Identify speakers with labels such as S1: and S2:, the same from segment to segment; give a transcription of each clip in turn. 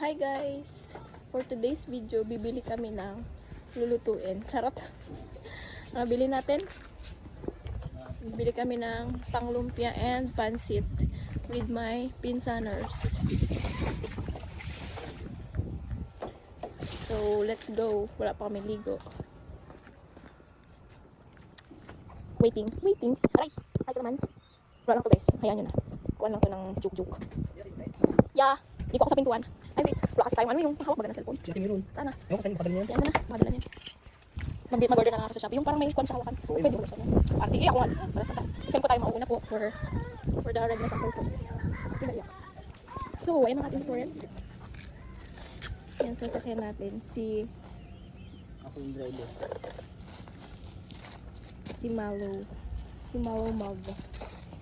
S1: Hi guys! For today's video, bibili kami ng lulutuin. Charot! Bili natin. Bibili kami ng panglumpia and pansit with my pinsaners. So, let's go. Wala pa kami ligo. Waiting. Aray! Ay ka naman. Wala lang to guys. Hayaan nyo na. Kuhan lang to ng juk-juk. Yeah! Dito ako sa pintuan. Ay wait, wala kasi tayong ano yung hawak baga ng cellphone.
S2: Si Ate Meron.
S1: Sana.
S2: Ewan ko saan yung padala niya.
S1: Yan na, madala niya. Mag-order na lang ako sa Shopee. Yung parang may kwan sa hawakan. Tapos pwede mo gusto niya. Arte, ako nga. Para sa tayo. Kasi ko tayo mauuna po for the readiness of person. So, ayan ang ating parents. Yan, sasakyan natin.
S2: Ako yung driver.
S1: Si Malo. Si Malo Mag.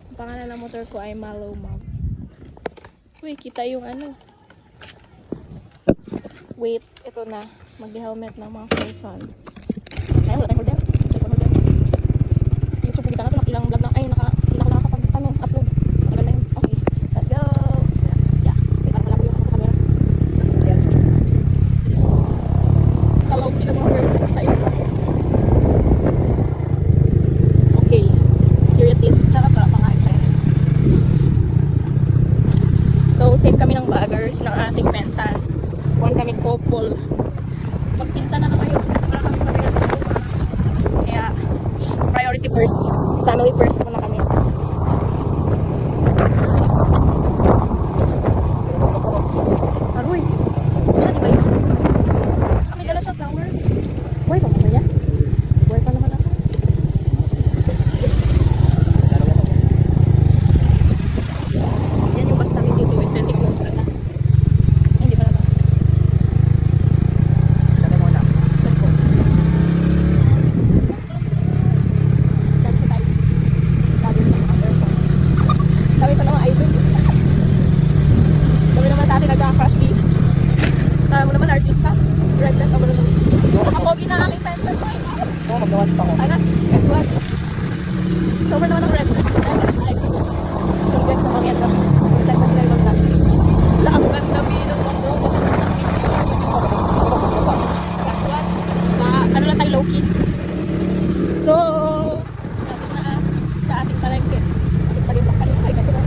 S1: Ang pangalan ng motor ko ay Malo Mag. Uy, kita yung ano. Wait, ito na. Mag-helmet ng mga person. Ay, wala tayong holder. YouTube, kita na ito. Ilang vlog na. Ay, hindi na ako nakakapag-upload. Maganda yun. Okay, let's go. Yeah. Parang wala ko yung camera. Hello, kita mga person. Kita yun. Okay. Here it is. Tsaka para pangalit. So, same kami ng baggers ng ating pensan. One kami couple. Magpinsan na kayo. Kasi para kami kami sa luma. Kaya, priority first. Family first muna kami. Aroy! Siya, di ba yun? May dala siya flower. Buhay pa ba niya? Buhay pa naman ako. Yan yung bus namin dito. Western Technology na. Hindi pa naman.
S2: Dala mo na.
S1: Sabi ko naman, idol. Sabi naman sa atin, nagka-crush beef. Sabi mo naman, artista. Redness ako naman. Nakapogi na aming pencil.
S2: So, mag-watch pa ko.
S1: Ano? What? Sober naman ang redness. Congress naman yan. Step na sila yung mag-sabi. Wala, ang ganda bilog ako. Last one. Ano lang tayo, low-key. So, sabi na sa ating palengke. Ating palipak ka rin. Ay, kasi na.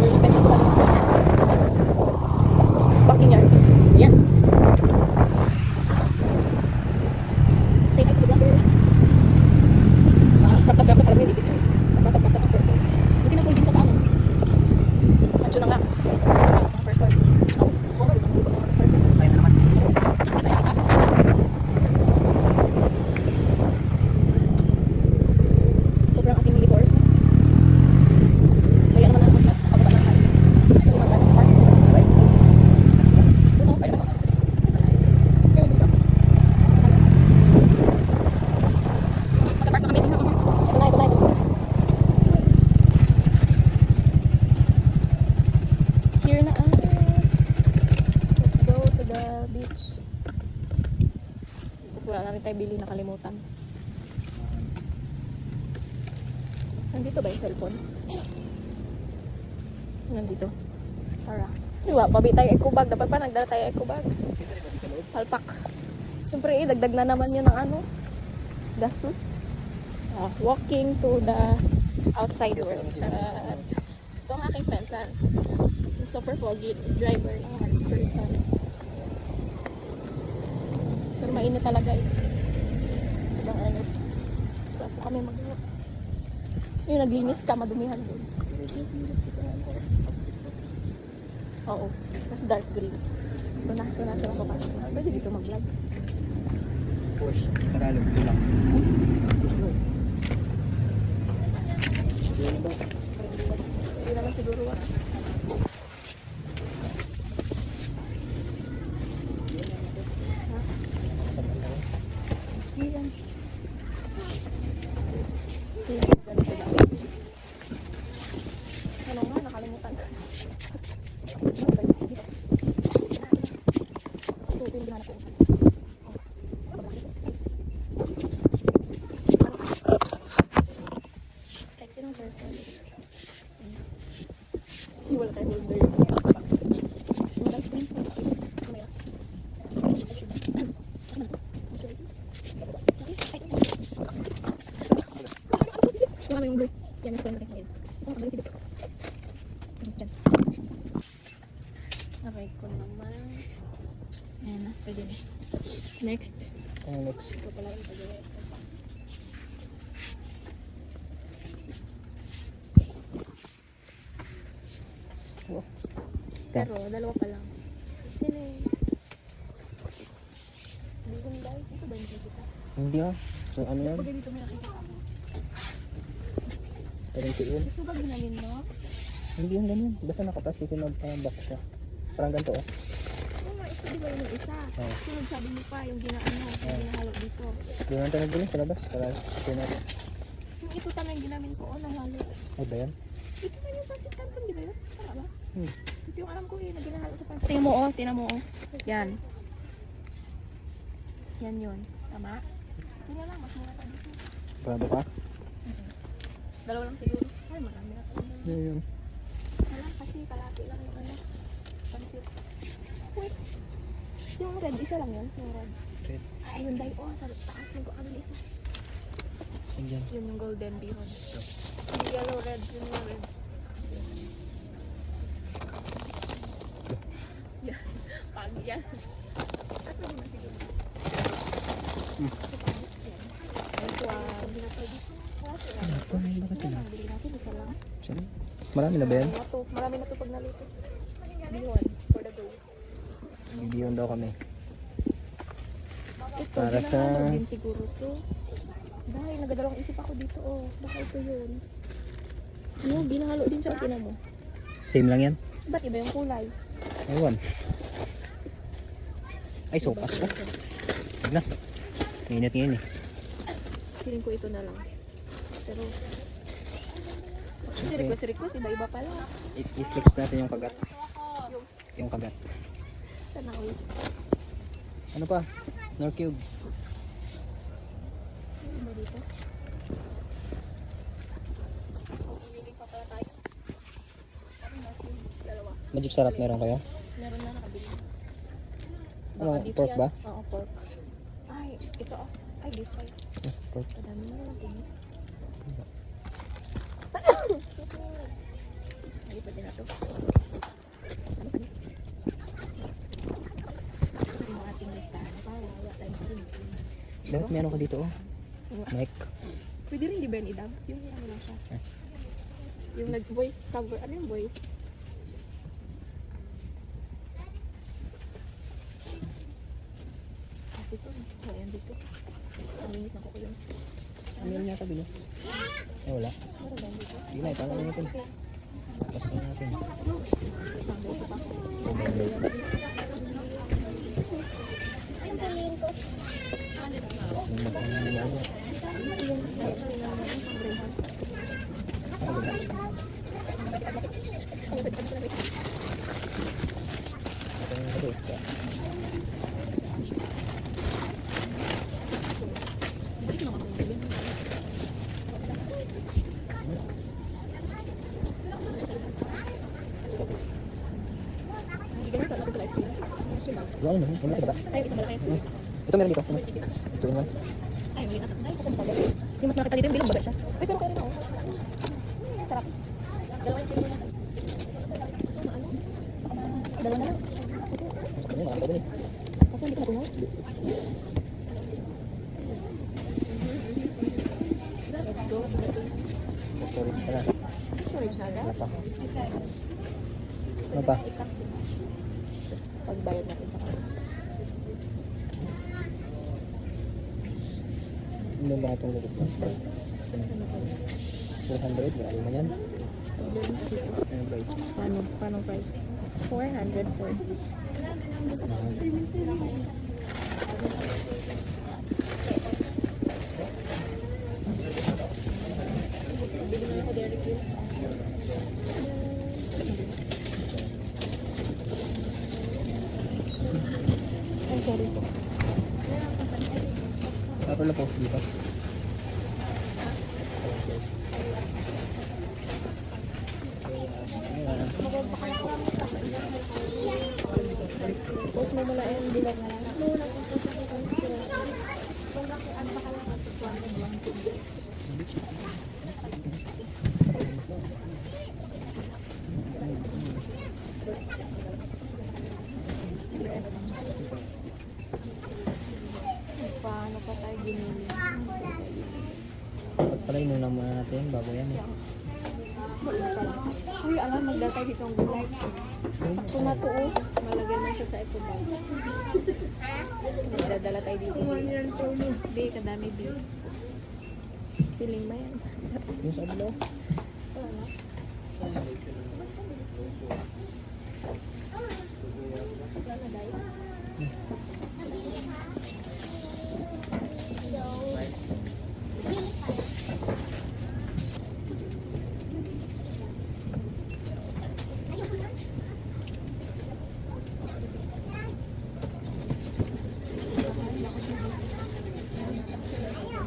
S1: We're the best one. Backyard. Yan. Say hi to the vloggers. Kapag alam mo yung picture. Kapag ang person. Buti na full din ka sa amin. Macho na nga. Ang person. Oh, okay. Person.
S2: Tayo naman.
S1: Masaya ka. Sobrang ating millivores na. Kaya naman ang pagkakababa ng tayo. Ito yung magkano park. Okay? Doon ako. Kaya naman ako. Kaya dito. Magkapark na kami. Ito na. Here na us. Let's go to the beach. Tapos wala na rin tayo bili, nakalimutan. Nandito ba yung cellphone? Nandito. Tara. Diba, babi tayo eco bag. Dapat pa nagdala tayo eco bag. Palpak. Siyempre, dagdag na naman yun ng ano. Gastos. Walking to the outside world. Charat. Ito ang aking pensan. Super foggy driver ng hard person. Pero mainit talaga eh. Sobrang init. Kaya po kami mag-walk. Yung naglinis ka, madumihan doon. Oo. Mas dark green. Ito na ako pasok. Pwede dito mag-vlog.
S2: Push. Tagalog. Bilang.
S1: Hindi naman siguro wala. Ayan. Ano nga, nakalimutan. Ito yung binahanap ko. Sexy ng person. Wala tayo holder. yung blue. Yan, ito yung natin. Oh, ang galing si Duke. Diyan. Okay, ko naman. Ayan na, pwede na. Next.
S2: Ang next.
S1: Ito pala yung pag-iwi.
S2: Oh.
S1: Pero, dalawa pa lang. Sino yung... Bihon dahil. Ito ba yung kita?
S2: Hindi ah. So ano yan?
S1: Pag dito may nakita ako.
S2: Parang yun.
S1: Ito ba ginamin mo?
S2: Hindi yung ganyan. Basta nakaplastic yung mag-box siya. Parang ganito oh.
S1: Oo nga, ito di ba yung isa?
S2: Oo.
S1: Sunod sabi mo pa yung ginaano, yung ginahalo dito.
S2: Doon natin nagbili sa labas. Para ito natin.
S1: Yung ito tama yung ginamin ko, nahalo.
S2: Ay ba yan?
S1: Ito na yung pancit canton, di ba yun? Tama ba?
S2: Hmm.
S1: Ito yung alam ko na ginahalo sa pancit. Tingnan mo oh, tingnan mo oh. Yan. Yan yun. Tama? Ito na lang, mas mura pa dito.
S2: Grado ka?
S1: Dalawa lang siguro. Ay, marami na ito.
S2: Yan yun.
S1: Wala kasi kalati lang yung ano. Pancit. Wait. Yung red, isa lang yan. Yung red.
S2: Red.
S1: Ay, ayun dahil. Oh, sa taas ng ano isa.
S2: Yan.
S1: Yun yung golden bihon. Yung yellow red. Yun yung red. Yan. Pag yan. At pwede na siguro. Ito hindi na pwede.
S2: Ay, bakit
S1: Ano
S2: yun?
S1: lang, bili natin. Isa lang.
S2: Saan? Marami na ba yan?
S1: Marami na to pag naluto. Bihon. For the go.
S2: Bibiyon daw kami.
S1: Ito,
S2: Para sa-
S1: ginahalo din siguro to. Dahil nagadalawang isip ako dito, oh. Baka ito yun. No, ginahalo din siya. Tinan mo.
S2: Same lang yan?
S1: Ba't iba yung kulay?
S2: Ewan. Ay, sopas ko. Huwag na. Mainit ngayon eh.
S1: Feeling ko ito na lang. Pero, kasi
S2: Siyempre,
S1: request, iba-iba pala.
S2: i-flex natin yung kagat. Yung kagat.
S1: Sana ulit.
S2: Ano pa? Nor cube.
S1: Ano ba dito? Pumili pa pala tayo. Ano na, dalawa.
S2: Magic sarap meron kayo?
S1: Meron na nakabili.
S2: Ano,
S1: Baka beef
S2: pork
S1: yan.
S2: ba?
S1: Oo, pork. Ay, ito ah. Ay, beef pa yun.
S2: Pork.
S1: Madami na lang din. Ay, pwede na to. Ito yung ating listahan. Para wala tayong pumili.
S2: Dapat may ano ka dito oh. Mic.
S1: Pwede rin di ba yung idam? Yung ano lang siya.
S2: Eh.
S1: Yung nag-voice cover. Ano yung voice? Kasi ito. Ayan dito. Naminis na ko yun.
S2: Ano yun yata bilo? Ay wala.
S1: Meron ba dito?
S2: Hindi na, itanong natin. Tapos na natin.
S1: Sando ito pa.
S2: Yung magkano niya. Ito yung ito.
S1: Ganun sa natin sa ice cream. Ice cream ba?
S2: Wala naman. Wala ka ba?
S1: Ay, isang malaki.
S2: Ito meron dito. Ito yun man.
S1: Ay, maliit na. Ay, kung sabi. Yung mas nakita dito yung bilog baga siya. Ay, pero kaya rin ako. Sarap. Dalawang kilo na. Kasi na ano? Dalawa na lang.
S2: Ano yun? Pwede.
S1: Kasi hindi ko natungaw. Let's go.
S2: Storage ka na.
S1: Storage na agad.
S2: Wala pa. Ano pa?
S1: Tapos pagbayad natin sa kanila.
S2: Hindi ba itong lugot mo? 400. Wala naman yan. Ano price?
S1: Paano price? 440. Bili mo ako Derek yun. Ay, sorry po.
S2: Tapos na post dito.
S1: Post mo muna yung bilang na lang.
S2: pala, inuna muna natin bago yan eh.
S1: Uy, alam, magdatay dito ang gulay. Sakto na to, oh. Malagay mo siya sa eco bag. Magdadala tayo dito. Di, kadami di. Feeling mo yan.
S2: Yung sa ablo.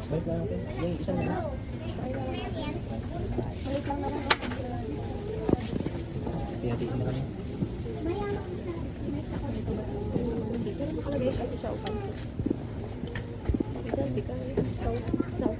S2: Balik lang natin. Yung isa na lang.
S1: Balik lang naman.
S2: Hati-hatiin na lang.
S1: Pero nakalagay kasi siya upan siya. Isang di ka south.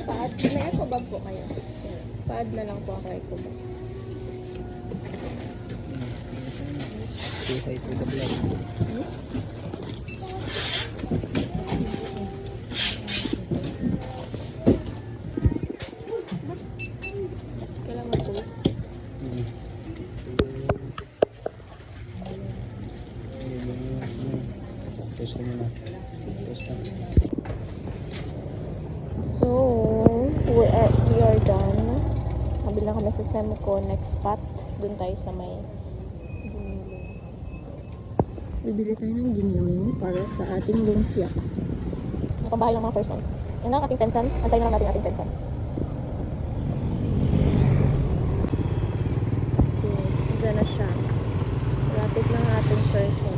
S1: Paad, may eco bag po kayo. Paad na lang po ako eco bag.
S2: Say hi to the vlog.
S1: Kailangan mag-post.
S2: Post ko muna. Post ka.
S1: So, we are done. Nabili na kami sa Semco next spot. Doon tayo sa may ginilong. Bibili tayo ng ginilong para sa ating lumpia. Nakapambahay lang mga person. Yan ang ating pensan. Antayin na lang natin ating pensan. Okay, dyan na siya. Lapit lang ang ating person.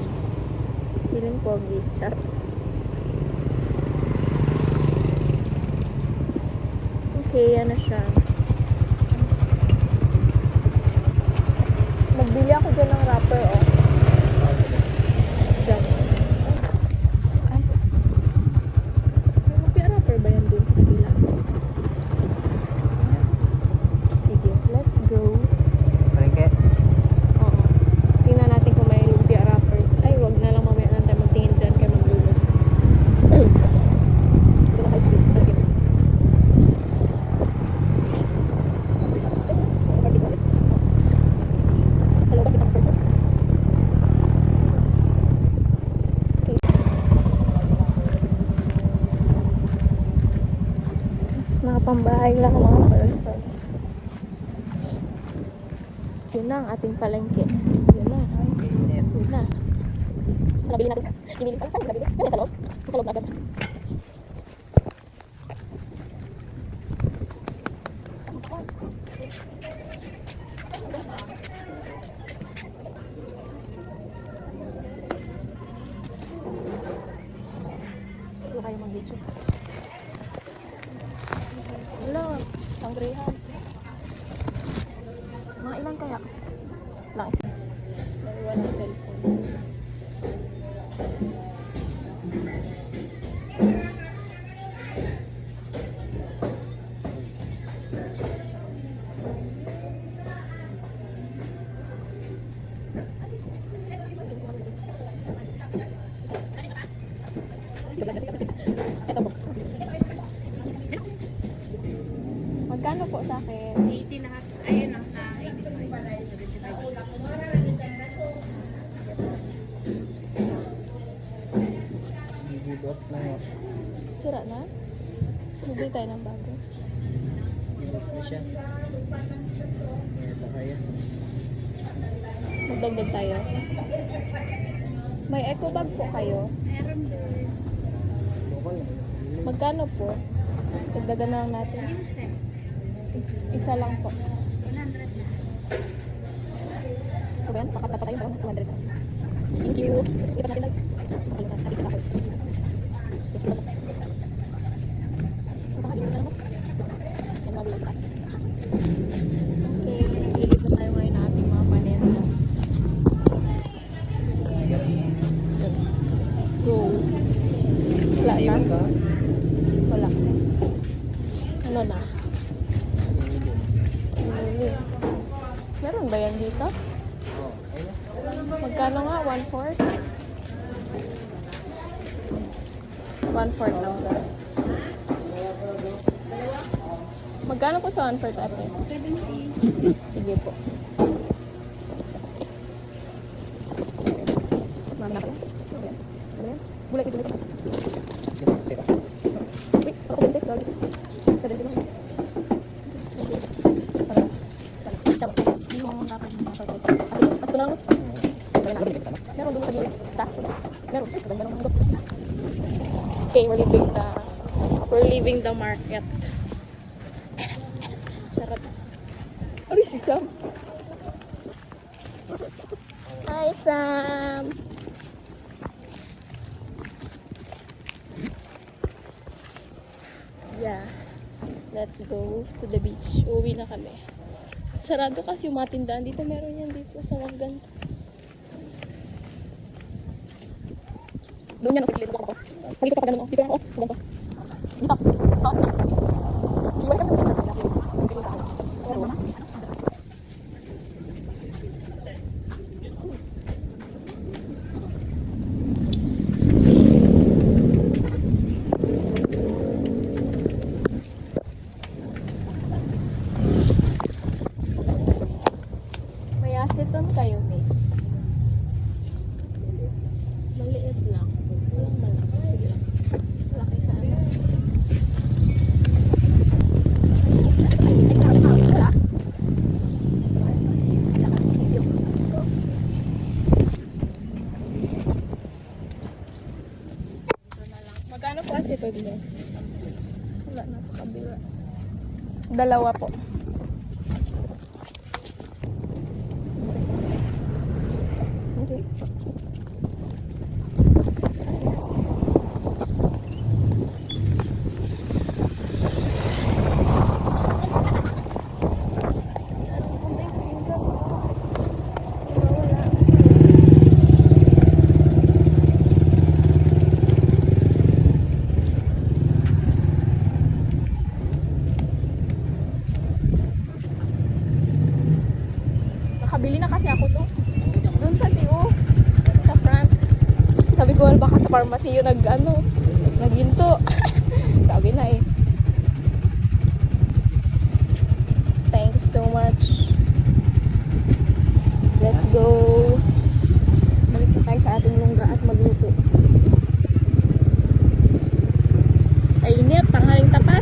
S1: Feeling pogi. Chat. Okay, yan na siya. Magbili ako dyan ng wrapper, oh. Dyan. Ay. May lumpia wrapper ba yan dun sa kabila? Sige, let's go.
S2: Palengke.
S1: Oo. Tingnan natin kung may lumpia wrapper. Ay, wag na lang mamaya lang tayo magtingin dyan kaya maglulog. Ito na kayo. Okay. Nakapambahay lang ang mga person. Yun na ang ating palengke. Yun na. Yun na. Nabili natin. Pinili pa. Saan nabili? Yun sa loob. Sa loob na agad. Wala kayo mag-video. Wala. Ang greyhounds. Mga ilan kaya? Lang isa. Naiwan ang cellphone. Ito po. Magkano po sa akin?
S3: 80 lahat. Ayun ang 85.
S2: Gibot na nga.
S1: Sira na? Bibili tayo ng bago.
S2: Gibot na siya. Ito kaya.
S1: Magdagdag tayo. May eco bag po kayo.
S3: Meron doon.
S1: Magkano po? Dagdagan na lang natin.
S3: Yung set.
S1: Isa lang po.
S3: 100 na.
S1: you. Lipat natin lang. Okay, nag-ilit na tayo ngayon ng ating mga paninda. Go. Wala na?
S2: Iwan ka?
S1: Wala. Ano na?
S2: Hindi.
S1: Meron ba yan dito?
S2: Oo. Ayun.
S1: Magkano nga? 1/4? 1/4 lang ba? Magkano po sa 1/4 ate?
S3: 70.
S1: Sige po. Mami na po. Ano yan? Gulay ito dito.
S2: Ganun, sira.
S1: Wait, ako bintik. Gawin. Sa dito lang. Para. Tama. Hindi mo dapat yung mga sorte. Kasi ko na lang. Meron doon sa gilid. Sa? Meron. Ay, maganda ng hanggang. Okay, we're leaving the market. Charot. Ano si Sam? Hi, Sam! Yeah. Let's go to the beach. Uwi na kami. Sarado kasi yung mga tindahan dito. Meron yan dito sa mga ganito. Doon yan, sa gilid ko. Pag dito ka pa ganun, dito lang ako. Sa ganito. Dito. Bakit na? Iwan kami sa kanila. Pero wala. May aceton kayo, miss. Maliit lang. Walang malaki. Sige. Malaki sa ano. Wala. Magkano po aceton mo? Wala, nasa kabila. Dalawa po. Okay. Nakabili na kasi ako doon. Doon kasi sa front. Sabi ko, baka sa pharmacy yung naghinto. Sabi na eh. Thanks so much. Let's go. Balik na tayo sa ating lungga at magluto. Ay, init. Tanghaling tapat.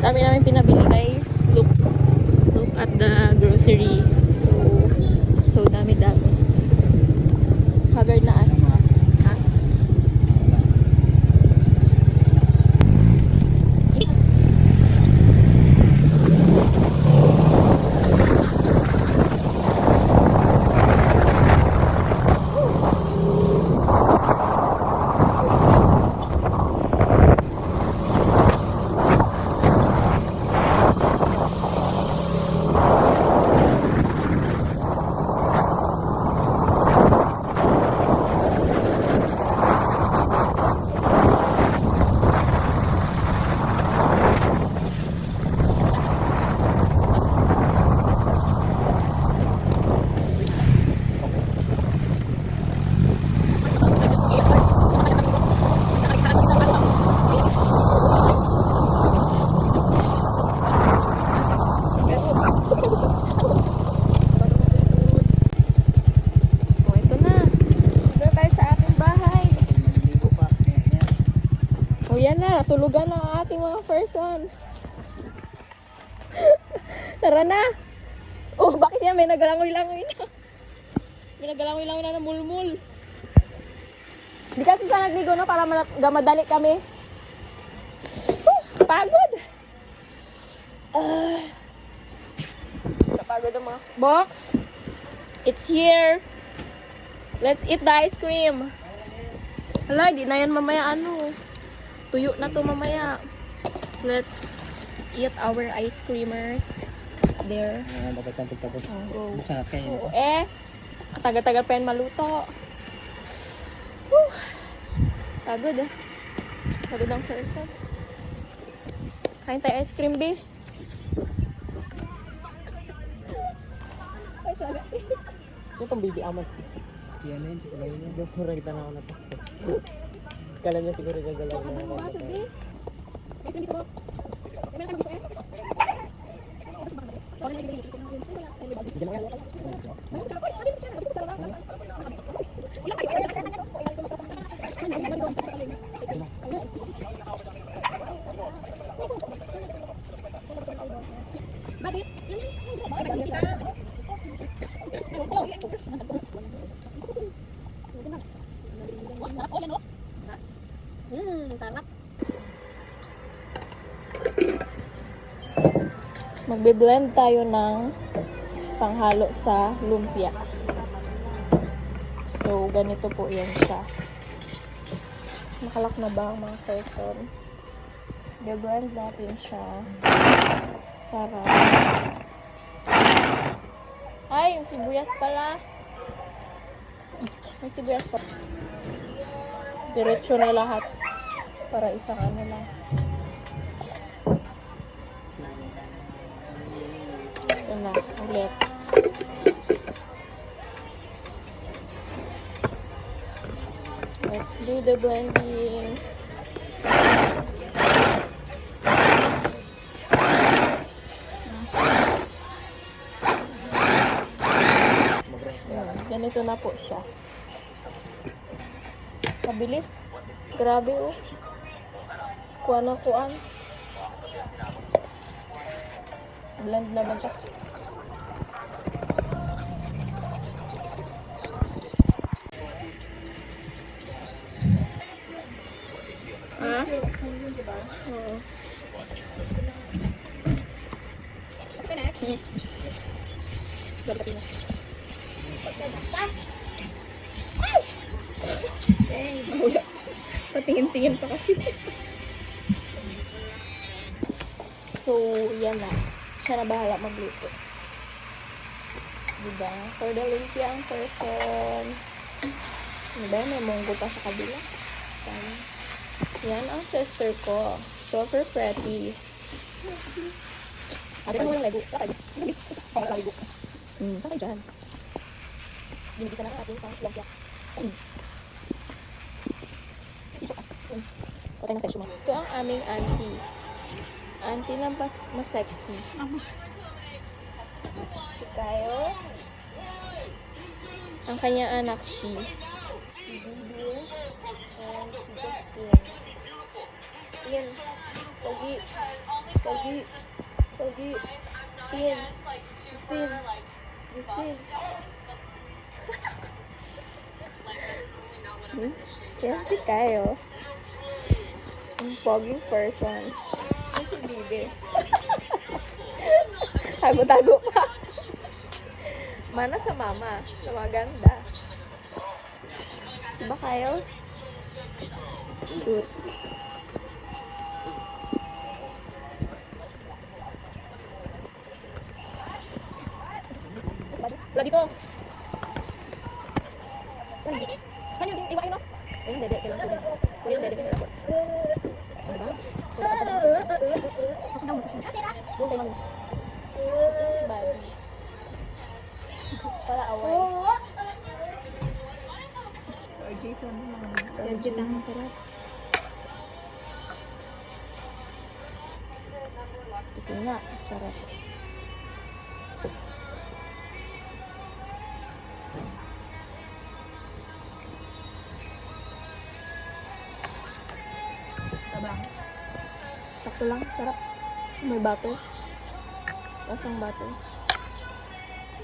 S1: Dami namin pinabili guys. Look at the grocery. So dami. Haggard na as. Ha? Yan na, natulugan na ang ating mga first one. Tara na. Oh, bakit yan? May nagalangoy-langoy na. May nagalangoy-langoy na ng mulmul. Di kasi siya nagligo na para madali kami. Kapagod. Kapagod ang mga box. It's here. Let's eat the ice cream. Hala, di na yan mamaya ano. Tuyo na to mamaya. Let's eat our ice creamers. There.
S2: Mapagtampag tapos.
S1: Oh.
S2: Buksan at kayo
S1: Oo,
S2: nito.
S1: tagal-tagal pa yan maluto. Whew. Pagod ah. Pagod ang person. Kain tayo ice cream, B. Ay, talaga.
S2: Ito itong baby amat. Yan na yun, siguro yun. Yung pura kita na ako natakot. Kala niya siguro gagalaw na ako.
S1: Masad, B. Ice cream dito. Ay, meron ka mag-ito eh.
S2: Hindi mo yan.
S1: Sarap. Magbe-blend tayo ng panghalo sa lumpia. So, ganito po yan siya. Nakalak na ba ang mga person? Be-blend natin siya para ay, yung sibuyas pala. May sibuyas pa. Diretso na lahat para isang ano lang. Ito na, ulit. Let's do the blending. Ganito na po siya. Mabilis. Grabe oh. Kuan na kuan. Blend naman siya. Ha? Oo. Okay na. Dapat na. Patingin-tingin pa kasi. So, yan na. Siya na bahala magluto. Diba? For the lumpia ang person. Diba? May munggo pa sa kabila. Yan ang sister ko. Super pretty. Ate mo yung lego. Sakay. Sakay lego. Sakay dyan. Binibisa na natin sa lumpia. Patay ng kesyo mo. Ito ang aming auntie. Auntie na mas sexy. Si Kyle. Ang kanyang anak, si Bibi. And si Justin. Tin. Pogi. Pogi. Pogi. Tin. Justin. Justin. Yan si Kyle. Ang poging person. Yan si Bibi. Tago-tago pa. Mana sa mama. Na maganda. Diba, Kyle? Cute. Wala dito. Saan yung iwain mo? Ayun, dede. Kailan ko din. Ayun, dede. Kailan ko. Diba? Doon tayo mag- si Bobby. Para away. Sergio lang ang sarap. Ito nga, sarap. Tabang. Sakto lang, sarap. May butter. Lasang butter.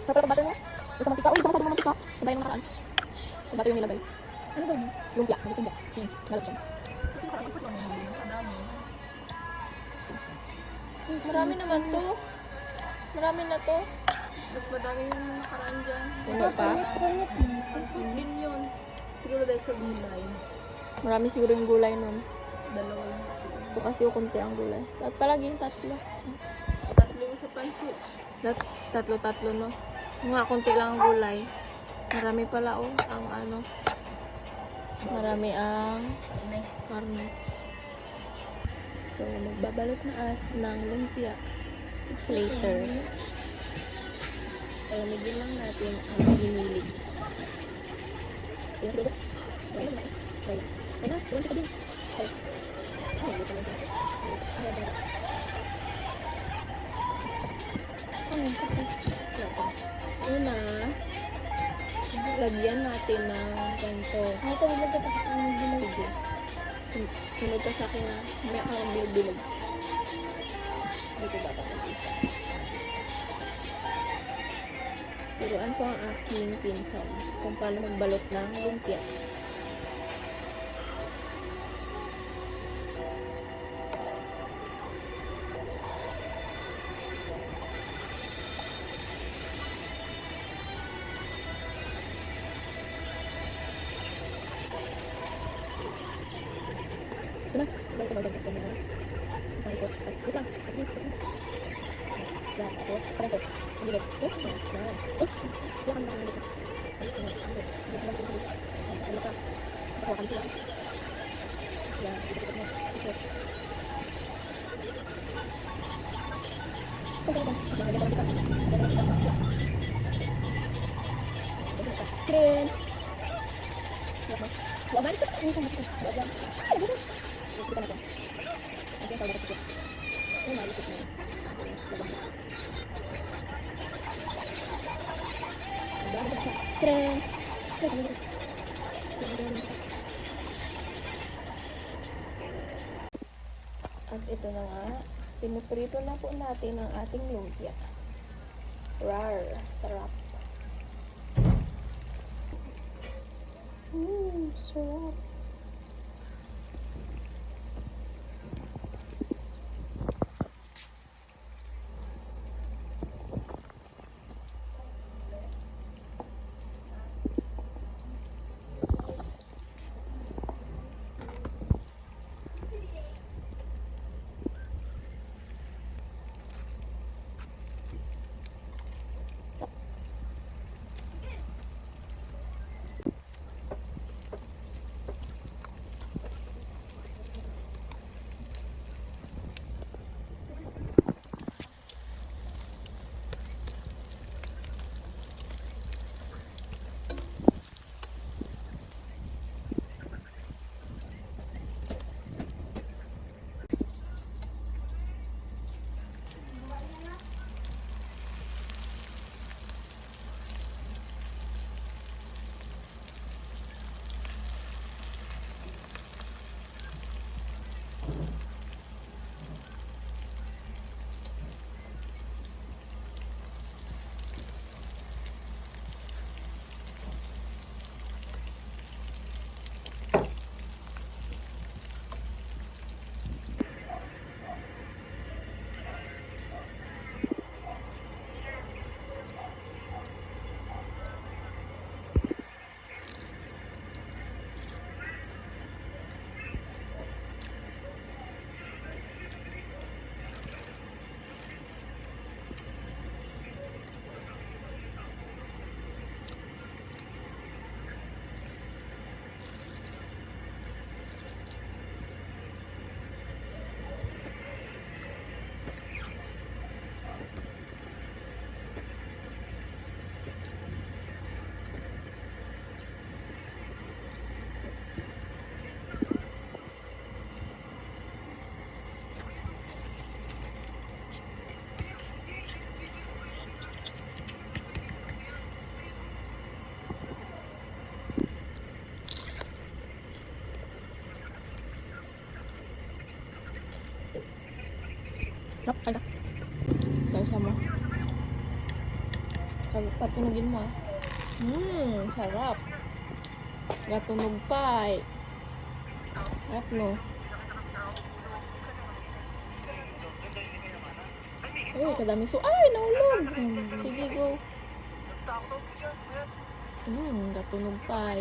S1: Sarap ang butter mo? Basta mantika. Uy, saka sa mantika. Sabay ng nakaraan. Yung butter yung nilagay. Ano ba yun? Lumpia. Lumpia. Malap siya. Marami naman to. Marami na to. Mas madami yung nakaraan dyan. Puno pa? Din yun. Siguro dahil sa gulay. Marami siguro yung gulay nun. Dalawa lang. Ito kasi yung konti ang gulay. At palagi yung tatlo. Tatlo yung sa pansit. Tatlo, no? Nga, konti lang ang gulay. Marami pala, oh. Ang ano. Marami ang karne. So, magbabalot na as ng lumpia later. Palamigin lang natin ang ginilig. Ayan, siguro. Ayan na. Ayan na. Ayan ka din. Una, lagyan natin ng ganito. Ito, magkatapos ang ginilig. Sige. Sunod ka sa akin na may akong bilog. Dito dapat ang isa. Turuan ko ang aking pinsan kung paano magbalot ng lumpia. Ito na. Balik. Isang ikot. Tapos, wait lang. Yan. Tapos, parang ito. Ang bilis. Oh, yan. Silakan lang dito. Ano ka? Bakawakan sila. Yan. Ikot mo. Ikot. Keren. Waban ko. Ini kan betul. Waban. Kita natin. Nanti kalau dapat sikit. Ini mari kita. Keren. At ito na nga, pinuprito na po natin ang ating lumpia. Rar, sarap. Sarap. Sarap, kain ka. Sausa mo. Patunogin mo ah. Sarap. Gatunog pa eh. Sarap no. Uy, kadami so. Ay, nahulog. Sige, go. Gatunog pa.